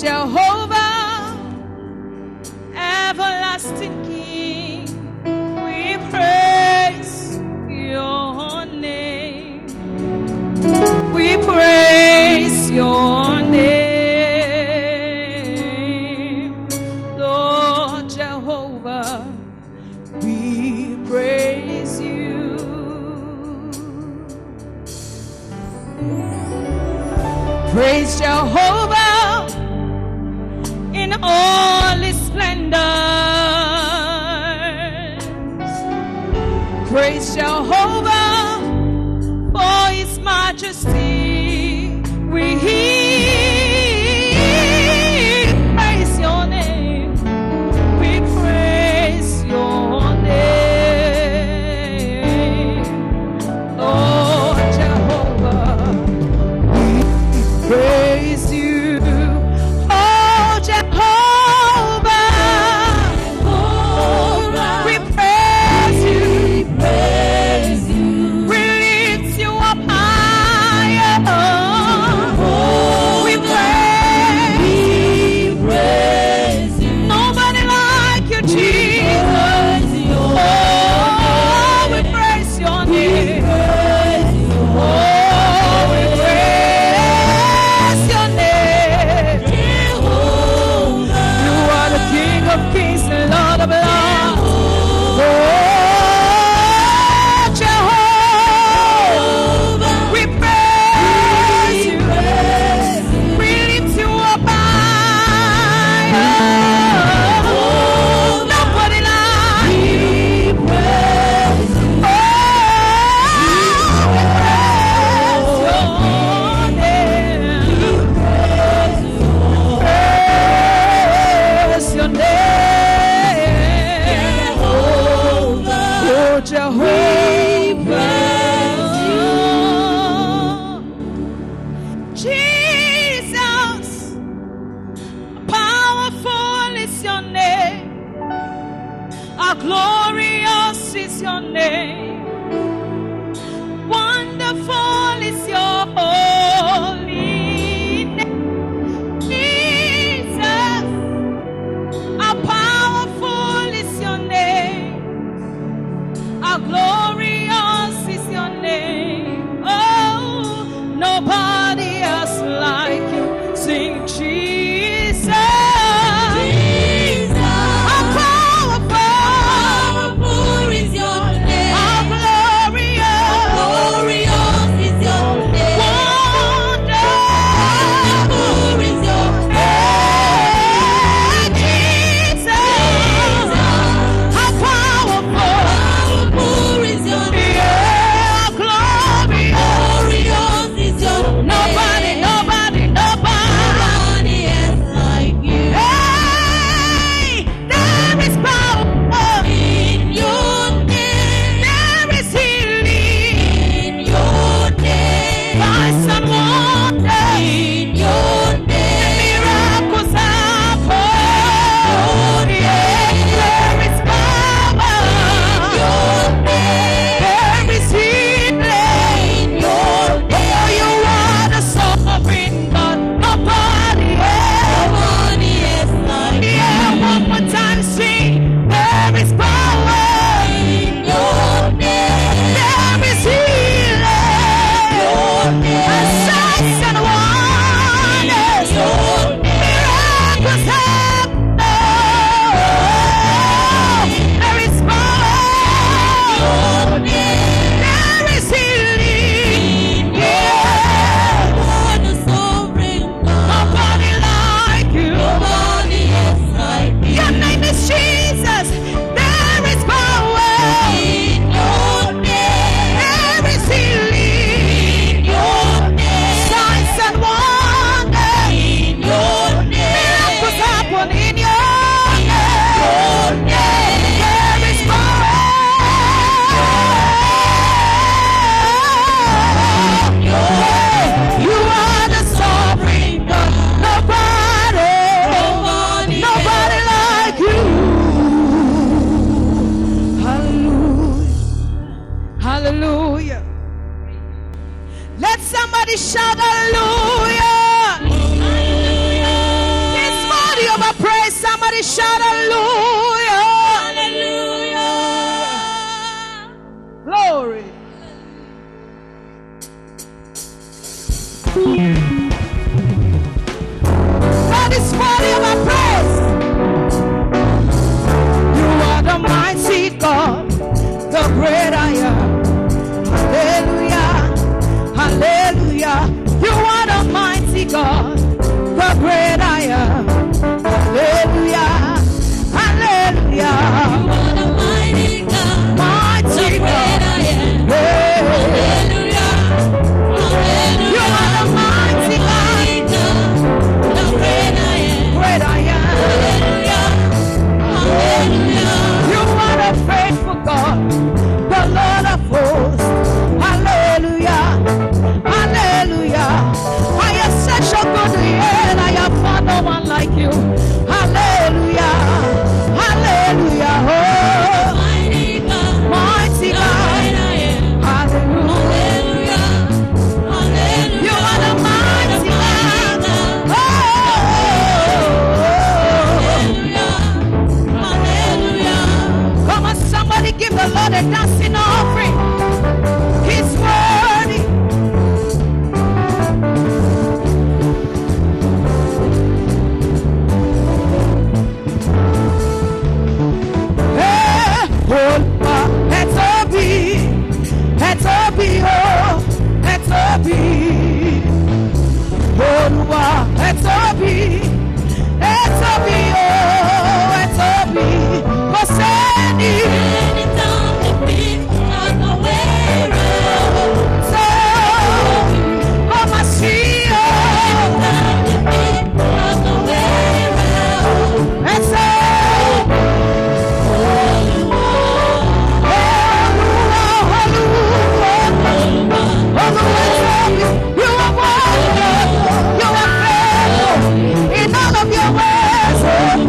Jehovah, everlasting King, we praise your name. We praise your name, Lord Jehovah. We praise you. Praise Jehovah in all his splendors. Praise Jehovah for his majesty. We praise your name. We praise your name, Lord Jehovah. We praise you. Oh Jehovah, we praise you. We lift you up higher. We praise you. Nobody like you, Jesus. Oh, we praise your name. Oh, we praise your name. You are the King of kings and Lord of lords. Oh, Jehovah, we praise you. We lift you up higher. Nobody like you. Oh, we praise your name. Oh, Jehovah. Jesus, powerful is your name. How glorious is your name. Wonderful is your holy name. Jesus, how powerful is your name. How glorious is your name. Oh, nobody else like you. Sing Jesus. How powerful is your name. how glorious Glorious is your name. wonderful Wonderful is your Hey, Jesus. How powerful Powerful is your name. yeah, glorious. Glorious is your name. Nobody Nobody else like you. Hey, there is power. In your name. There is healing. In your name. Signs and wonders. In your name. Miracles happen. Yeah, there is power. Your name. There is healing. Your Oh, you are the sovereign God. Nobody else. Nobody else like you. Yeah, one more time, sing. There is power. In your name. There is healing. Your name. And signs and wonders. Your Miracles happen. There is power. There is healing. Yeah. Lord, the sovereign God. Nobody like you. Nobody else like you. Your name is Jesus. There is power. In your name. There is healing. Your name. Signs and wonders. In your name. Miracles happen in your name. There is power. You are the sovereign God. Nobody like you. Hallelujah. Hallelujah. Let somebody shout hallelujah. Somebody shout hallelujah. Hallelujah. Glory. God is worthy of our praise. You are the mighty God, the great I am. Hallelujah, hallelujah. You are the mighty God, the great I am. Hallelujah, hallelujah. You are the mighty God, Mighty the great God. I am. Hey. Hallelujah. Hallelujah. You are the mighty God, The great I am. great I am. Hallelujah. Hallelujah. You are the faithful God, the Lord of hosts. Hallelujah, hallelujah. I am such a good man, I have found no one like you. Hallelujah, hallelujah. Oh, Mighty God, mighty the God. great I am. Hallelujah. Hallelujah. Hallelujah. You are the mighty God. Oh, Hallelujah. Hallelujah. come on, somebody give the Lord a dancing offering. He's worthy. Hey, Olúwa, ẹ tóbi o, ẹ tóbi. Olúwa, ẹ tóbi o, ẹ tóbi. Kò sẹ́ni Anytime the people are the way around. tó kò mà sí o. Anytime the people are the way around. Ẹ tóbi. You are wonderful, you are faithful in all of your ways.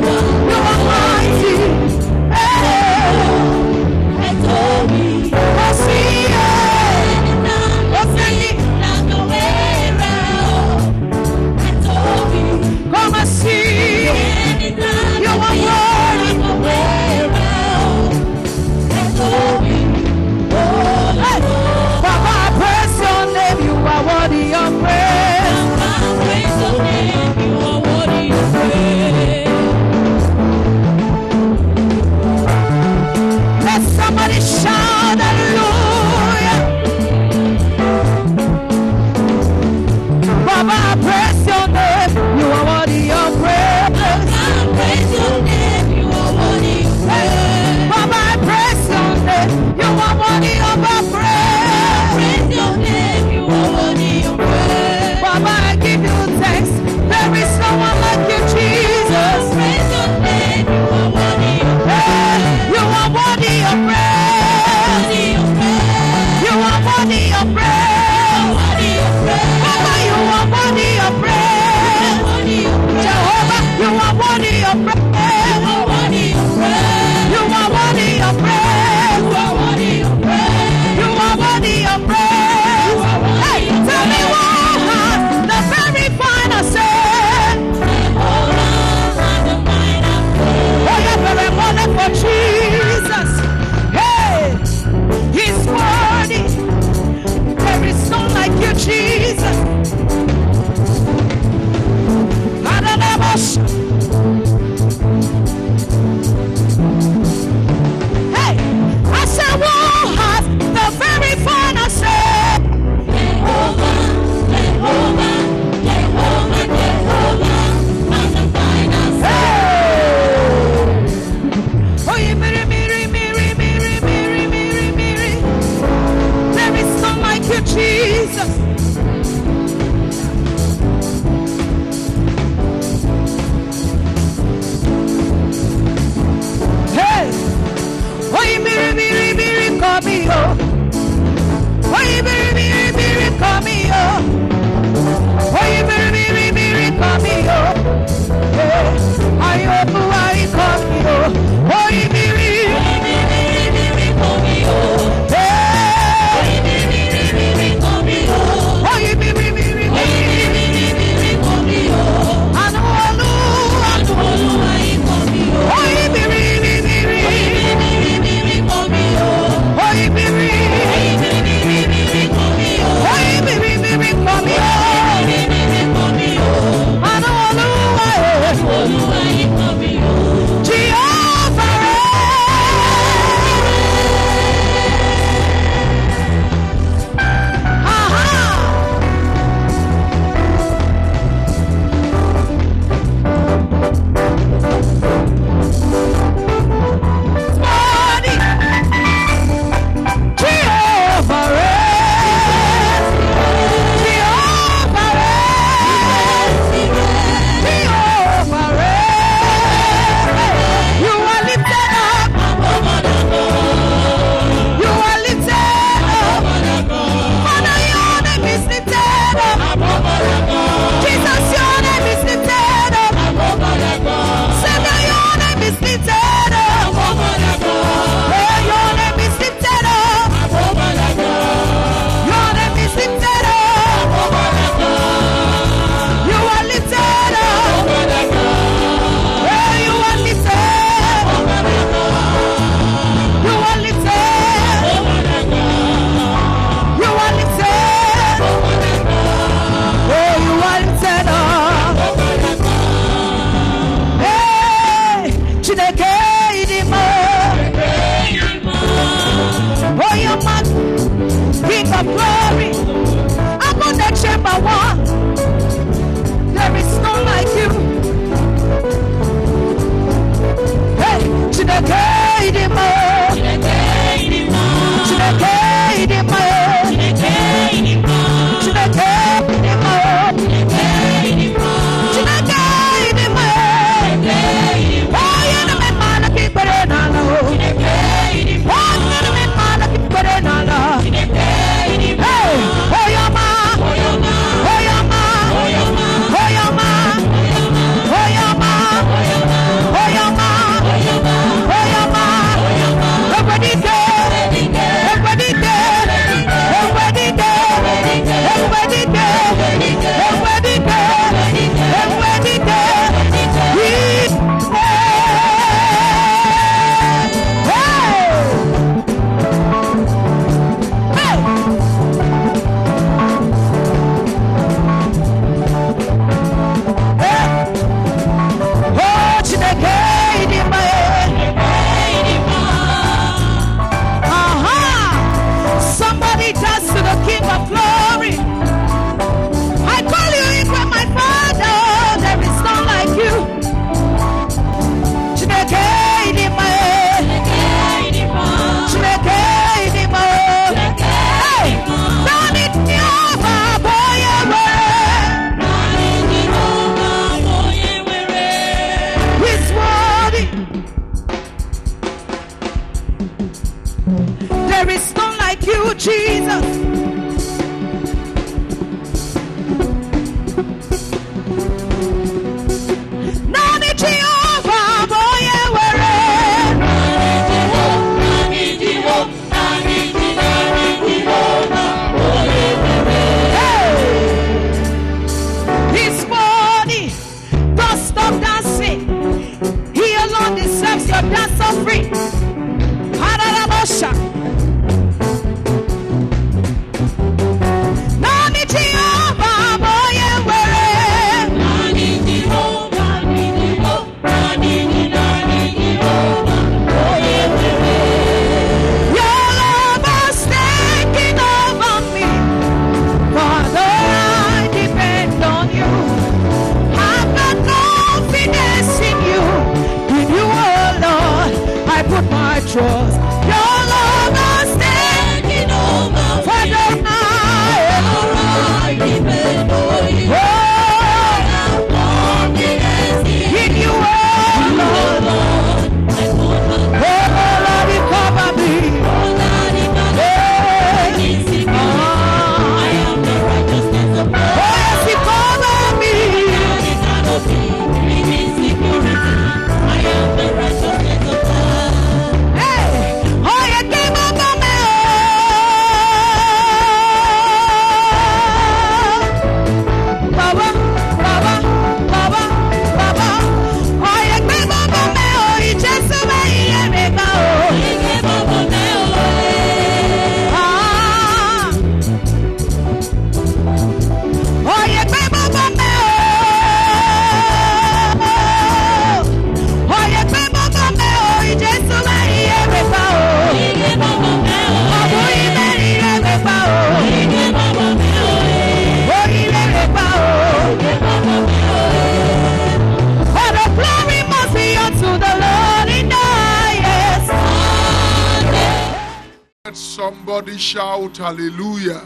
Somebody shout hallelujah.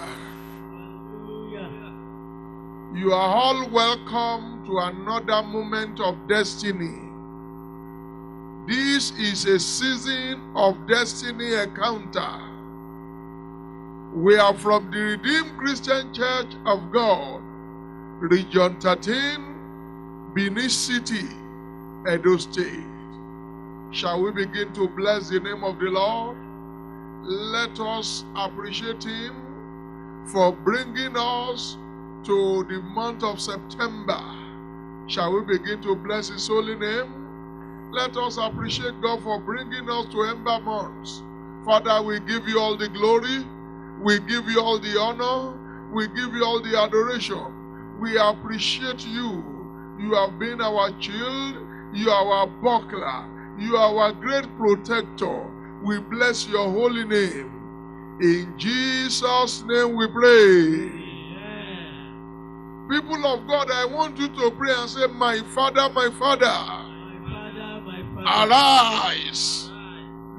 You are all welcome to another moment of destiny. This is a season of destiny encounter. We are from the Redeemed Christian Church of God, Region 13, Benin City, Edo State. Shall we begin to bless the name of the Lord? Let us appreciate Him for bringing us to the month of September. Shall we begin to bless His holy name? Let us appreciate God for bringing us to Ember months. Father, we give you all the glory. We give you all the honor. We give you all the adoration. We appreciate you. You have been our shield. You are our buckler. You are our great protector. We bless your holy name. In Jesus' name we pray. Amen. People of God, I want you to pray and say, my Father, my Father, arise.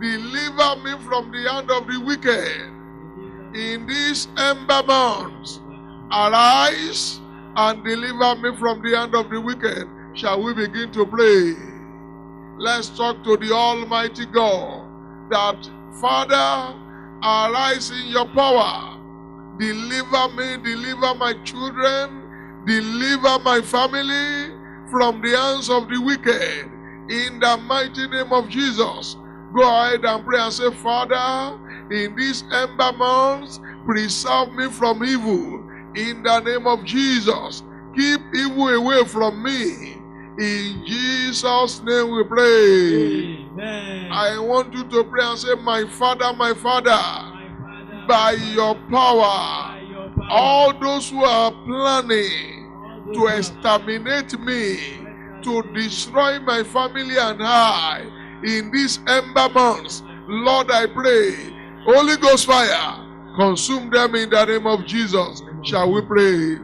Deliver me from the hand of the wicked. In these ember months, arise and deliver me from the hand of the wicked. Shall we begin to pray? Let's talk to the Almighty God. That, Father, arise in your power. Deliver me, deliver my children, deliver my family from the hands of the wicked. In the mighty name of Jesus. Go ahead and pray and say, Father, in these ember months, preserve me from evil. In the name of Jesus. Keep evil away from me. In Jesus' name we pray. Amen. I want you to pray and say, my Father, by your power, all those who are planning to exterminate me, to destroy my family and I, in these ember months, Lord, I pray, Holy Ghost fire, consume them in the name of Jesus. Shall we pray?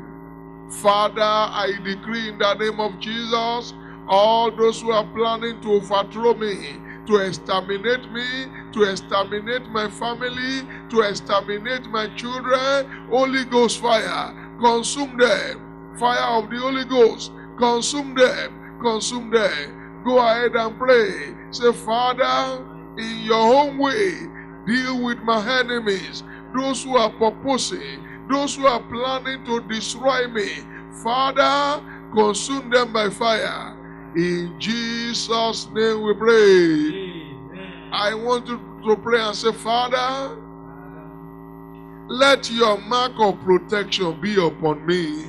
Father, I decree in the name of Jesus, all those who are planning to overthrow me, to exterminate me, to exterminate my family, to exterminate my children, Holy Ghost fire, consume them. Fire of the Holy Ghost, consume them, consume them. Go ahead and pray. Say, Father, in your own way, deal with my enemies, those who are purposing, those who are planning to destroy me. Father, consume them by fire. In Jesus' name we pray. Amen. I want you to pray and say, Father, let your mark of protection be upon me.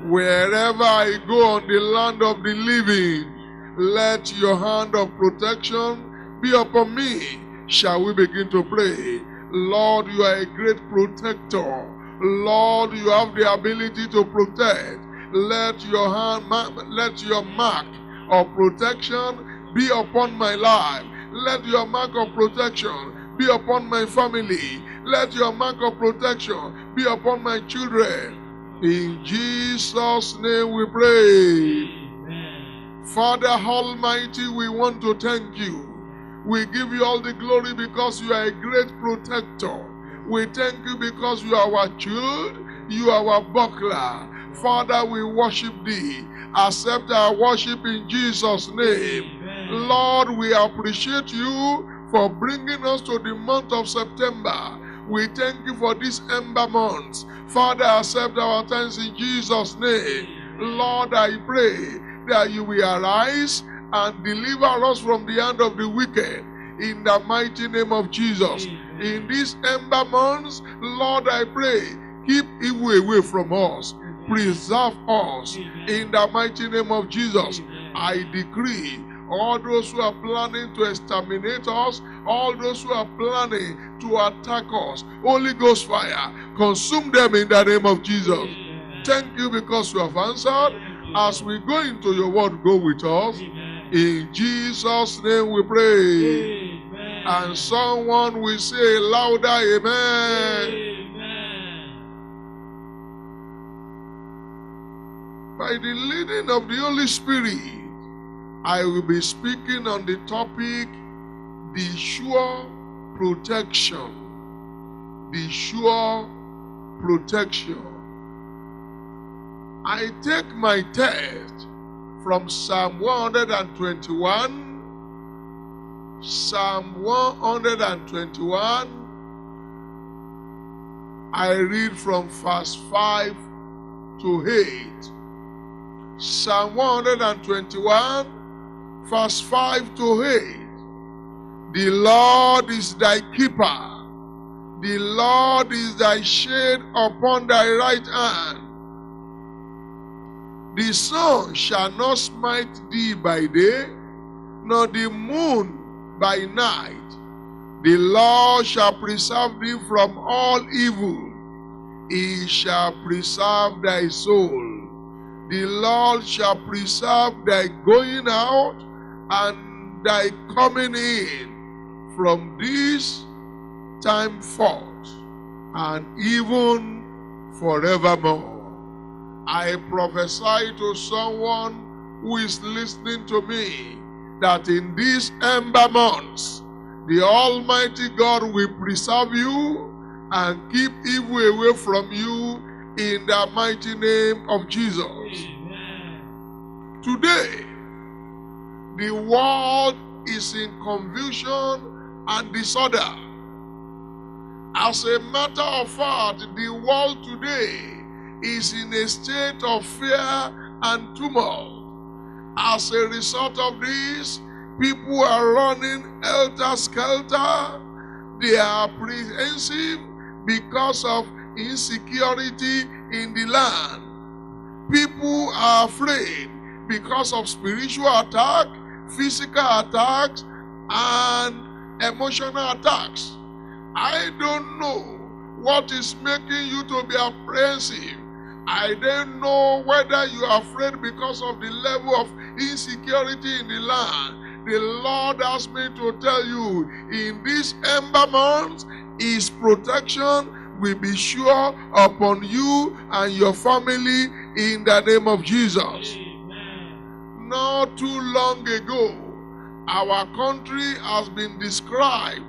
Wherever I go on the land of the living, let your hand of protection be upon me. Shall we begin to pray? Lord, you are a great protector. Lord, you have the ability to protect. Let your hand, let your mark of protection be upon my life. Let your mark of protection be upon my family. Let your mark of protection be upon my children. In Jesus' name we pray. Amen. Father Almighty, we want to thank you. We give you all the glory because you are a great protector. We thank you because you are our shield, you are our buckler. Father, we worship thee. Accept our worship in Jesus' name. Amen. Lord, we appreciate you for bringing us to the month of September. We thank you for this ember months. Father, accept our thanks in Jesus' name. Lord, I pray that you will arise and deliver us from the hand of the wicked in the mighty name of Jesus. Amen. In these ember months, Lord, I pray, keep evil away from us. Preserve us. Amen. In the mighty name of Jesus. Amen. I decree all those who are planning to exterminate us, all those who are planning to attack us, Holy Ghost fire, consume them in the name of Jesus. Amen. Thank you because you have answered. As we go into your word, go with us. Amen. In Jesus' name we pray. Amen. And someone will say louder, amen. Amen. By the leading of the Holy Spirit, I will be speaking on the topic, the sure protection. the sure protection. I take my text from Psalm 121. Psalm 121. I read from verse 5 to 8. Psalm 121, verse 5 to 8. The Lord is thy keeper. The Lord is thy shade upon thy right hand. The sun shall not smite thee by day, nor the moon by night. The Lord shall preserve thee from all evil. He shall preserve thy soul. The Lord shall preserve thy going out and thy coming in from this time forth and even forevermore. I prophesy to someone who is listening to me that in these ember months, the Almighty God will preserve you and keep evil away from you in the mighty name of Jesus. Amen. Today, the world is in confusion and disorder. As a matter of fact, the world today is in a state of fear and tumult. As a result of this, people are running helter-skelter. They are apprehensive because of insecurity in the land. People are afraid because of spiritual attack, physical attacks, and emotional attacks. I don't know what is making you to be apprehensive. I don't know whether you are afraid because of the level of insecurity in the land. The Lord asked me to tell you, in these ember months, His protection will be sure upon you and your family in the name of Jesus. Amen. Not too long ago, our country has been described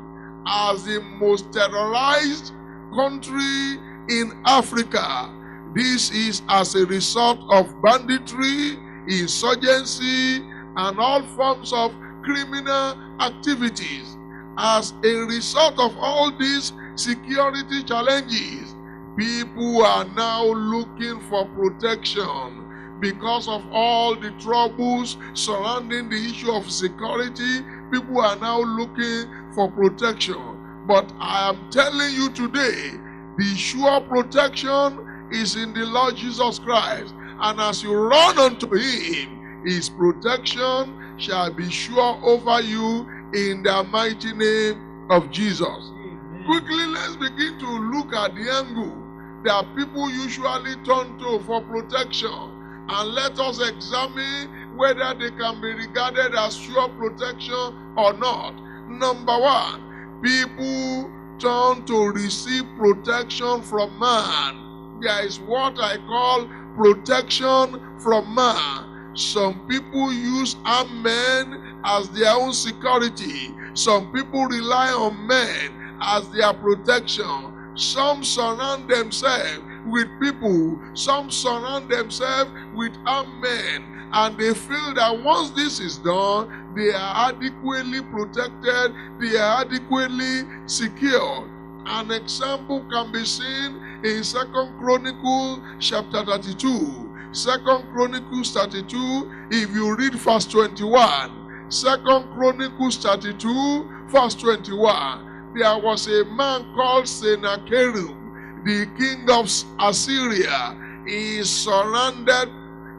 as the most terrorized country in Africa. This is as a result of banditry, insurgency, and all forms of criminal activities. As a result of all these security challenges, people are now looking for protection because of all the troubles surrounding the issue of security. People are now looking for protection. But I am telling you today, the sure protection is in the Lord Jesus Christ. And as you run unto Him, His protection shall be sure over you in the mighty name of Jesus. Amen. Quickly, let's begin to look at the angle that people usually turn to for protection. And let us examine whether they can be regarded as sure protection or not. Number one, people turn to receive protection from man. There is what I call protection from man. Some people use armed men as their own security. Some people rely on men as their protection. Some surround themselves with people. Some surround themselves with armed men. And they feel that once this is done, they are adequately protected. They are adequately secured. An example can be seen in 2 Chronicles chapter 32. 2 Chronicles 32, if you read verse 21. 2 Chronicles 32, verse 21. There was a man called Sennacherib, the king of Assyria. He surrounded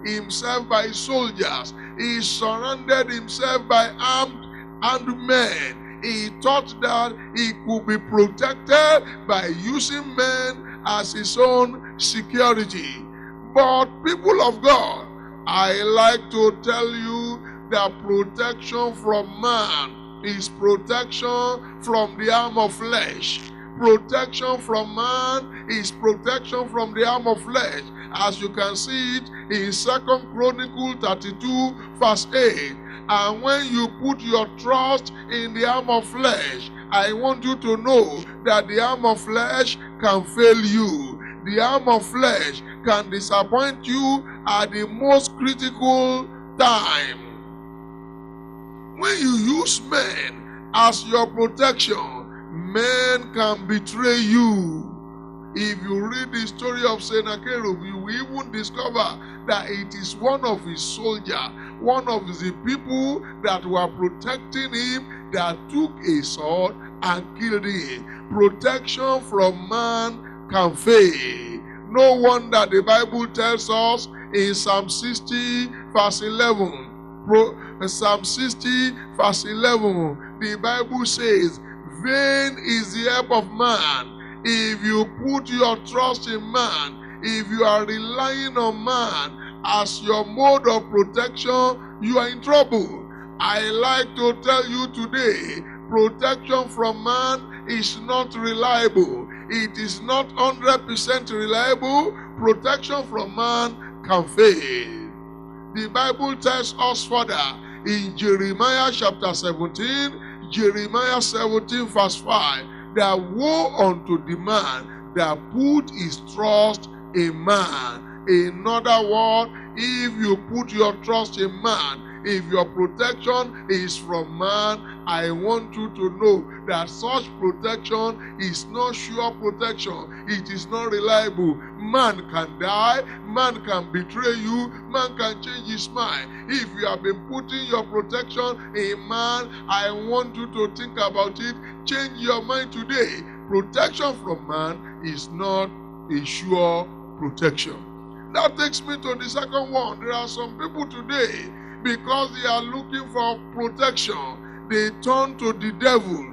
himself by soldiers. He surrounded himself by armed men. He thought that he could be protected by using men as his own security. But people of God, I like to tell you that protection from man is protection from the arm of flesh. Protection from man is protection from the arm of flesh. As you can see it in 2 Chronicles 32, verse 8. And when you put your trust in the arm of flesh, I want you to know that the arm of flesh can fail you. The arm of flesh can disappoint you at the most critical time. When you use men as your protection, men can betray you. If you read the story of Sennacherib, you will even discover that it is one of his soldiers, one of the people that were protecting him, that took a sword and killed him. Protection from man can fail. No wonder the Bible tells us in Psalm 60 verse 11. Psalm 60 verse 11, the Bible says, vain is the help of man. If you put your trust in man, if you are relying on man as your mode of protection, you are in trouble. I like to tell you today, protection from man is not reliable. It is not 100% reliable. Protection from man can fail. The Bible tells us further in Jeremiah chapter 17, Jeremiah 17 verse 5, that woe unto the man that put his trust in man. In other words, if you put your trust in man, if your protection is from man, I want you to know that such protection is not sure protection. It is not reliable. Man can die, man can betray you, man can change his mind. If you have been putting your protection in man, I want you to think about it. Change your mind today. Protection from man is not a sure protection. That takes me to the second one. There are some people today, because they are looking for protection, they turn to the devil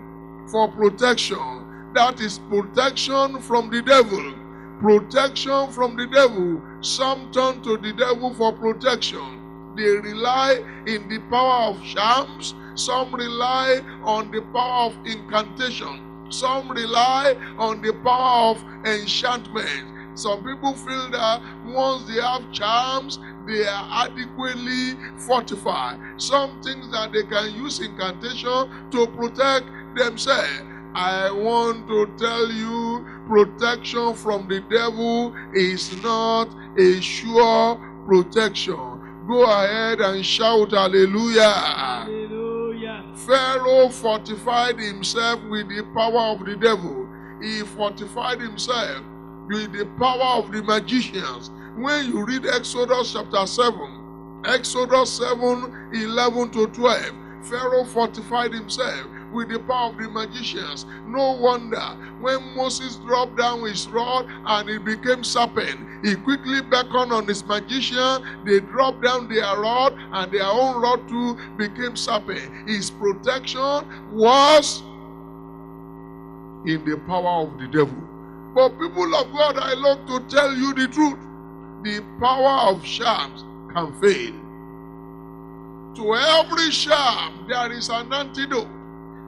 for protection. That is protection from the devil. Protection from the devil. Some turn to the devil for protection. They rely in the power of charms. Some rely on the power of incantation. Some rely on the power of enchantment. Some people feel that once they have charms, they are adequately fortified. Some things that they can use incantation to protect themselves. I want to tell you, protection from the devil is not a sure protection. Go ahead and shout hallelujah. Hallelujah. Pharaoh fortified himself with the power of the devil. He fortified himself with the power of the magicians. When you read Exodus chapter 7, Exodus 7, 11 to 12, Pharaoh fortified himself with the power of the magicians. No wonder when Moses dropped down his rod and it became serpent, he quickly beckoned on his magician. They dropped down their rod and their own rod too became serpent. His protection was in the power of the devil. But people of God, I love to tell you the truth. The power of charms can fail. To every charm, there is an antidote.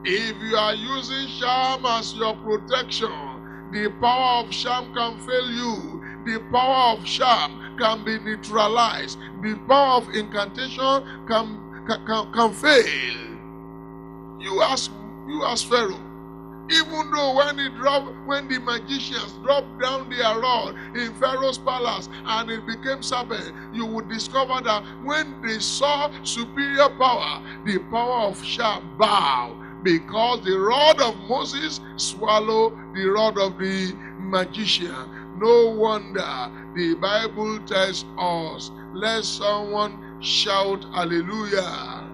If you are using charm as your protection, the power of charm can fail you. The power of charm can be neutralized. The power of incantation can fail. You ask Pharaoh. Even though when the magicians dropped down their rod in Pharaoh's palace and it became serpent, you would discover that when they saw superior power, the power of charm bowed, because the rod of Moses swallowed the rod of the magician. No wonder the Bible tells us, let someone shout hallelujah.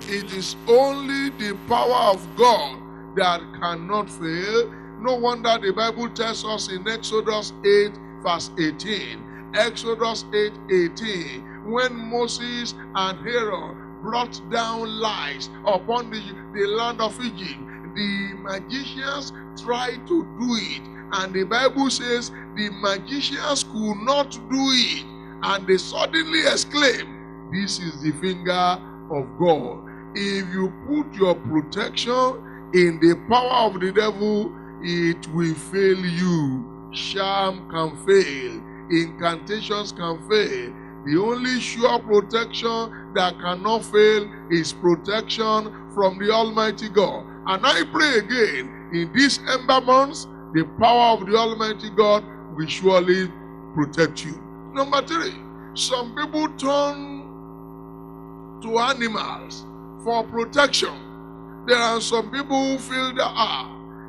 It is only the power of God that cannot fail. No wonder the Bible tells us in Exodus 8 verse 18. Exodus 8:18. When Moses and Aaron brought down lice upon the land of Egypt, the magicians tried to do it. And the Bible says the magicians could not do it. And they suddenly exclaimed, this is the finger of God. If you put your protection in the power of the devil, it will fail you. Charm can fail. Incantations can fail. The only sure protection that cannot fail is protection from the Almighty God. And I pray again, in these ember months, the power of the Almighty God will surely protect you. Number 3, some people turn to animals for protection. There are some people who feel that,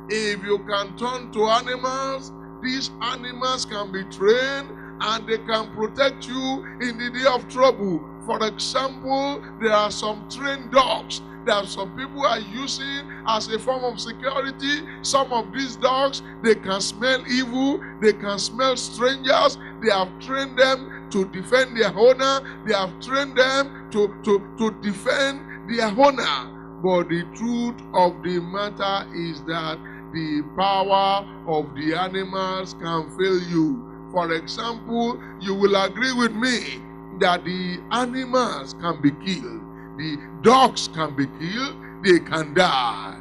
if you can turn to animals, these animals can be trained and they can protect you in the day of trouble. For example, there are some trained dogs that some people are using as a form of security. Some of these dogs, they can smell evil, they can smell strangers. They have trained them to defend their owner. They have trained them to defend their owner. But the truth of the matter is that the power of the animals can fail you. For example, you will agree with me that the animals can be killed. The dogs can be killed. They can die.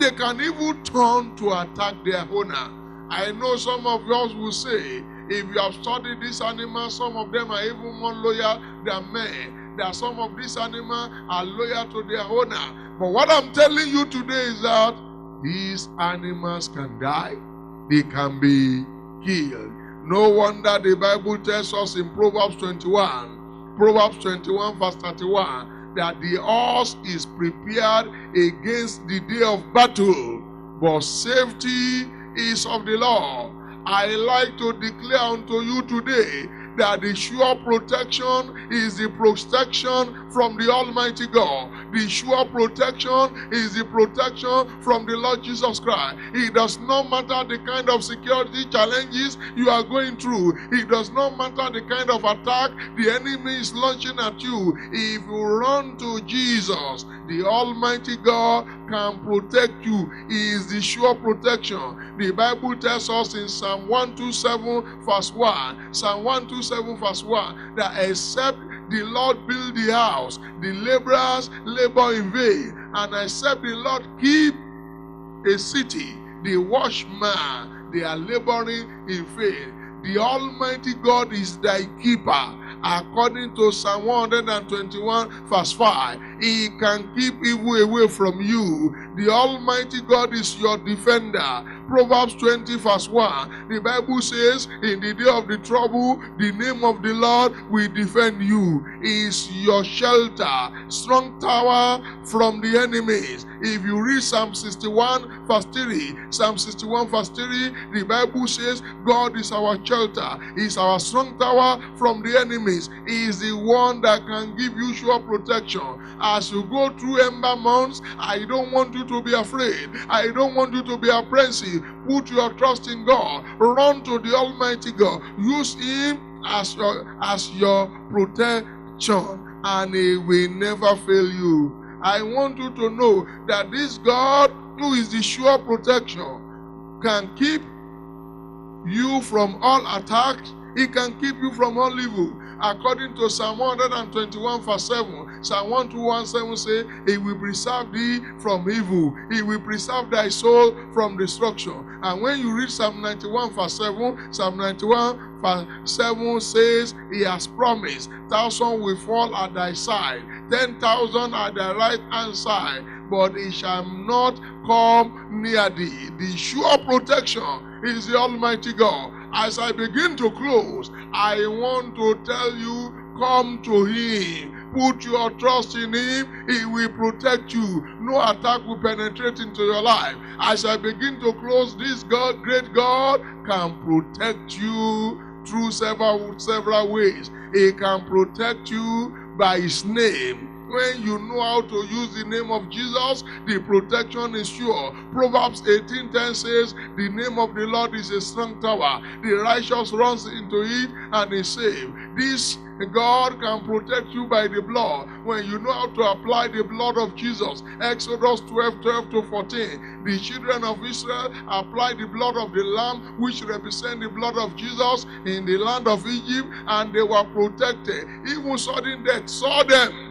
They can even turn to attack their owner. I know some of us will say, if you have studied these animals, some of them are even more loyal than men. That some of these animals are loyal to their owner. But what I'm telling you today is that these animals can die. They can be killed. No wonder the Bible tells us in Proverbs 21 verse 31, that the horse is prepared against the day of battle, but safety is of the Lord. I like to declare unto you today that the sure protection is the protection from the Almighty God. The sure protection is the protection from the Lord Jesus Christ. It does not matter the kind of security challenges you are going through. It does not matter the kind of attack the enemy is launching at you. If you run to Jesus, the Almighty God can protect you. He is the sure protection. The Bible tells us in Psalm 127 verse 1, Psalm 127 verse 1, that except the Lord build the house, the laborers labor in vain. And except the Lord keep a city, the watchman, they are laboring in vain. The Almighty God is thy keeper. According to Psalm 121 verse 5, He can keep evil away from you. The Almighty God is your defender. Proverbs 20 verse 1, the Bible says, in the day of the trouble, the name of the Lord will defend you. He is your shelter, strong tower from the enemies. If you read Psalm 61 verse 3, Psalm 61 verse 3, the Bible says, God is our shelter. He is our strong tower from the enemies. He is the one that can give you sure protection. As you go through ember months, I don't want you to be afraid. I don't want you to be apprehensive. Put your trust in God. Run to the Almighty God. Use Him as your protection, and He will never fail you. I want you to know that this God, who is the sure protection, can keep you from all attacks. He can keep you from all evil. According to Psalm 121 verse 7, Psalm 121:7 says, He will preserve thee from evil. He will preserve thy soul from destruction. And when you read Psalm 91 verse 7, Psalm 91 verse 7 says, He has promised, 1,000 will fall at thy side, 10,000 at thy right hand side, but it shall not come near thee. The sure protection is the Almighty God. As I begin to close, I want to tell you, come to Him. Put your trust in Him. He will protect you. No attack will penetrate into your life. As I begin to close, this God, great God, can protect you through several ways. He can protect you by His name. When you know how to use the name of Jesus, the protection is sure. Proverbs 18:10 says, the name of the Lord is a strong tower. The righteous runs into it and is saved. This God can protect you by the blood. When you know how to apply the blood of Jesus, Exodus 12:12-14, the children of Israel applied the blood of the Lamb, which represent the blood of Jesus, in the land of Egypt, and they were protected. Even sudden death saw them,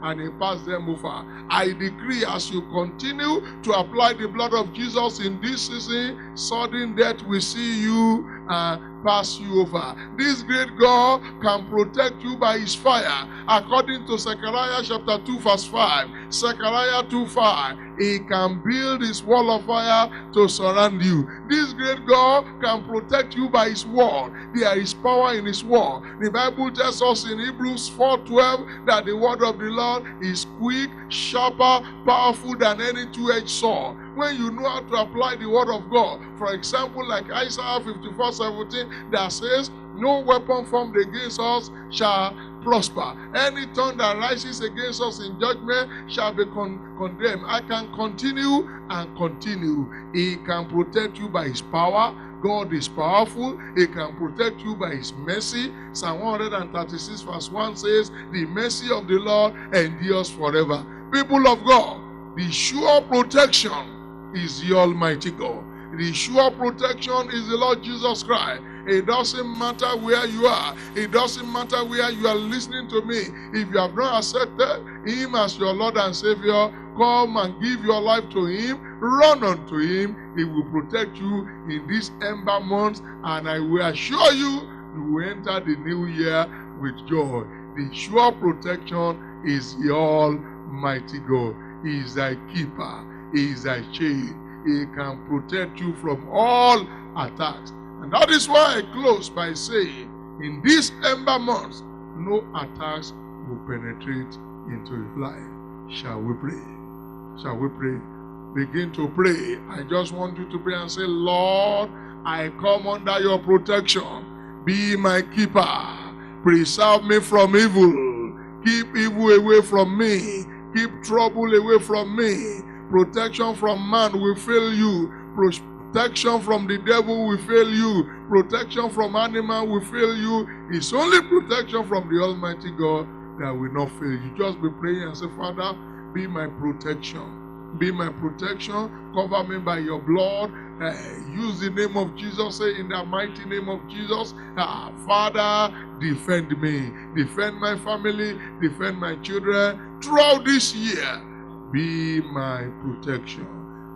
and He passed them over. I decree, as you continue to apply the blood of Jesus in this season, sudden death will see you and pass you over. This great God can protect you by his fire. According to Zechariah chapter 2 verse 5, Zechariah 2:5, he can build his wall of fire to surround you. This great God can protect you by his word. There is power in his word. The Bible tells us in Hebrews 4:12 that the word of the Lord is quick, sharper, powerful than any two-edged sword. When you know how to apply the word of God, for example, like Isaiah 54:17 that says, no weapon formed against us shall prosper. Any tongue that rises against us in judgment shall be condemned. I can continue and continue. He can protect you by his power. God is powerful. He can protect you by his mercy. Psalm 136 verse 1 says, the mercy of the Lord endures forever. People of God, the sure protection is the Almighty God. The sure protection is the Lord Jesus Christ. It doesn't matter where you are. It doesn't matter where you are listening to me. If you have not accepted him as your Lord and Savior, come and give your life to him. Run unto him. He will protect you in these ember months, and I will assure you, you will enter the new year with joy. The sure protection is the Almighty God. He is thy keeper. He is thy shade. He can protect you from all attacks. And that is why I close by saying, in these ember months, no attacks will penetrate into your life. Shall we pray? Shall we pray? Begin to pray. I just want you to pray and say, Lord, I come under your protection. Be my keeper. Preserve me from evil. Keep evil away from me. Keep trouble away from me. Protection from man will fail you. Protection from the devil will fail you. Protection from animal will fail you. It's only protection from the Almighty God that will not fail you. Just be praying and say, Father, be my protection. Be my protection. Cover me by your blood. Use the name of Jesus. Say, in the mighty name of Jesus, Father, defend me. Defend my family. Defend my children. Throughout this year, be my protection.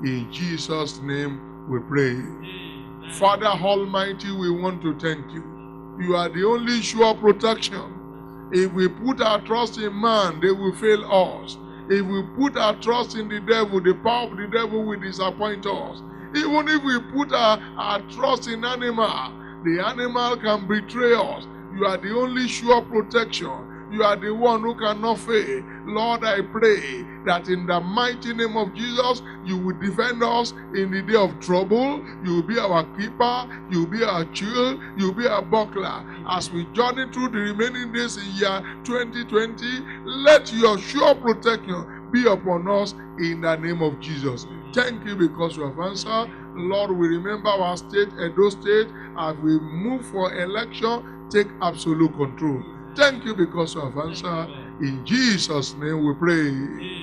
In Jesus' name we pray. Father Almighty, we want to thank you. You are the only sure protection. If we put our trust in man, they will fail us. If we put our trust in the devil, the power of the devil will disappoint us. Even if we put our trust in animal, the animal can betray us. You are the only sure protection. You are the one who cannot fail. Lord, I pray that in the mighty name of Jesus, you will defend us in the day of trouble. You will be our keeper. You will be our shield. You will be our buckler. As we journey through the remaining days in year 2020, let your sure protection be upon us in the name of Jesus. Thank you because you have answered. Lord, we remember our state, Edo State, as we move for election, take absolute control. Thank you because you have answered. In Jesus' name we pray.